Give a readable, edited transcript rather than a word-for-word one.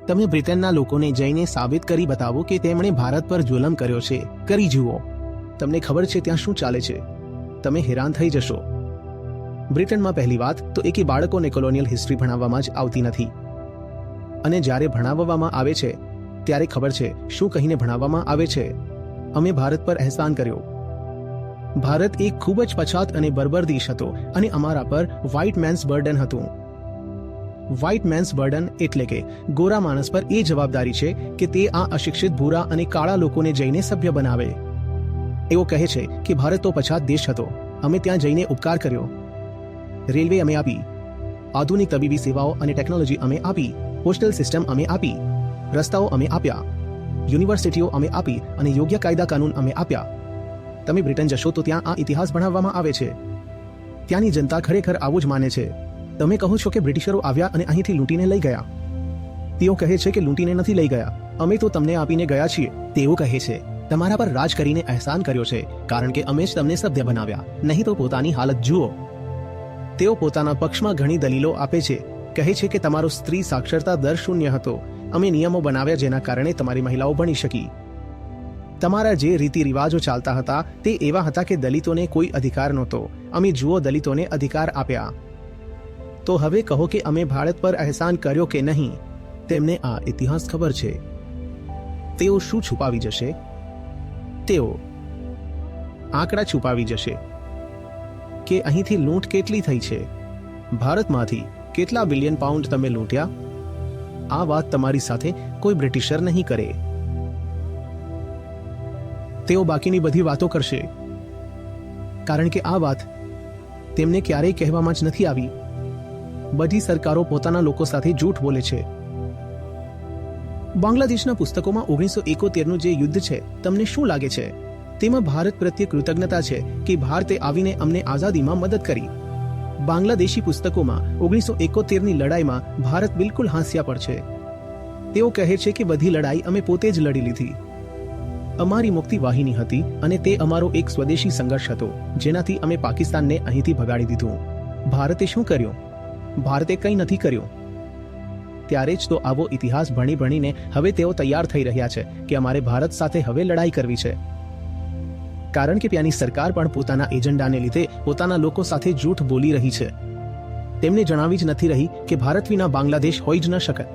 તમે બ્રિટનના લોકોને જઈને સાબિત કરી બતાવો કે તેમણે ભારત પર જુલમ કર્યો છે. કરી જુઓ, તમને ખબર છે ત્યાં શું ચાલે છે. તમે હેરાન થઈ જશો. બ્રિટનમાં પહેલી વાત તો એ કે બાળકોને કોલોનિયલ હિસ્ટ્રી ભણાવવામાં જ આવતી નથી, અને જ્યારે ભણાવવામાં આવે છે ત્યારે ખબર છે શું કહીને ભણાવવામાં આવે છે. અમે ભારત પર અહેસાન કર્યો. ભારત એક ખૂબ જ પછાત અને બર્બર દેશ હતો અને અમારા પર વ્હાઇટ મેન્સ બર્ડન હતું. વ્હાઇટ મેન્સ બર્ડન એટલે કે ગોરા માણસ પર એ જવાબદારી છે કે તે આ અશિક્ષિત ભૂરા અને કાળા લોકોને જઈને સભ્ય બનાવે. એવો કહે છે કે ભારત તો પછાત દેશ હતો, અમે ત્યાં જઈને ઉપકાર કર્યો. રેલવે અમે આપી, આધુનિક તબીબી સેવાઓ અને ટેકનોલોજી અમે આપી, પોસ્ટલ સિસ્ટમ અમે આપી, રસ્તાઓ અમે આપ્યા, યુનિવર્સિટીઓ અમે આપી અને યોગ્ય કાયદા કાનૂન અમે આપ્યા. તમે બ્રિટન જશો તો ત્યાં આ ઇતિહાસ ભણાવવામાં આવે છે. ત્યાંની જનતા ખરેખર આવું જ માને છે. તમે કહો છો કે બ્રિટિશરો આવ્યા અને અહીંથી લૂંટીને લઈ ગયા. તેઓ કહે છે કે લૂંટીને નથી લઈ ગયા, અમે તો તમને આપીને ગયા છીએ. તેઓ કહે છે તમારા પર રાજ કરીને અહેસાન કર્યો છે કારણ કે અમે જ તમને સભ્ય બનાવ્યા, નહીં તો પોતાની હાલત જુઓ. તેઓ પોતાના પક્ષમાં ઘણી દલીલો આપે છે. કહે છે કે તમારો સ્ત્રી સાક્ષરતા દર 0 હતો. અમે નિયમો બનાવ્યા જેના કારણે તમારી મહિલાઓ ભણી શકી. તમારા જે રીતિ રિવાજો ચાલતા હતા તે એવા હતા કે દલિતોને કોઈ અધિકાર નહોતો. અમે જુઓ દલિતોને અધિકાર આપ્યા. તો હવે કહો કે અમે ભારત પર અહેસાન કર્યો કે નહીં. તેમને આ ઇતિહાસ ખબર છે. તેઓ શું છુપાવી જશે? તેઓ આંકડા છુપાવી જશે કે અહીંથી લૂંટ કેટલી થઈ છે, ભારતમાંથી કેટલા બિલિયન પાઉન્ડ તમે લૂંટ્યા. આ વાત તમારી સાથે કોઈ બ્રિટિશર નહીં કરે. તેઓ બાકીની બધી વાતો કરશે કારણ કે આ વાત તેમને ક્યારેય કહેવામાં જ નથી આવી. બધી સરકારો પોતાના લોકો સાથે જૂઠ બોલે છે. બાંગ્લાદેશના પુસ્તકોમાં 1971નું જે યુદ્ધ છે તમને શું લાગે છે? તેમાં ભારત પ્રત્યે કૃતજ્ઞતા છે કે ભારતે આવીને અમને આઝાદીમાં મદદ કરી. બાંગ્લાદેશી પુસ્તકોમાં 1971ની લડાઈમાં ભારત બિલકુલ હાંસ્યા પર છે. તેઓ કહે છે કે બધી લડાઈ અમે પોતે જ લડી લીધી. અમારી મુક્તિ વાહિની હતી અને તે અમારો એક સ્વદેશી સંઘર્ષ હતો જેનાથી અમે પાકિસ્તાનને અહીંથી ભગાડી દીધું. ભારતે શું કર્યું? ભારતે કંઈ નથી કર્યું. ત્યારે જ તો આવો ઇતિહાસ ભણી ભણીને હવે તેઓ તૈયાર થઈ રહ્યા છે કે અમારે ભારત સાથે હવે લડાઈ કરવી છે. કારણ કે ત્યાંની સરકાર પણ પોતાના એજન્ડાને લીધે પોતાના લોકો સાથે જૂઠ બોલી રહી છે. તેમને જણાવી જ નથી રહી કે ભારત વિના બાંગ્લાદેશ હોઈ જ ન શકે.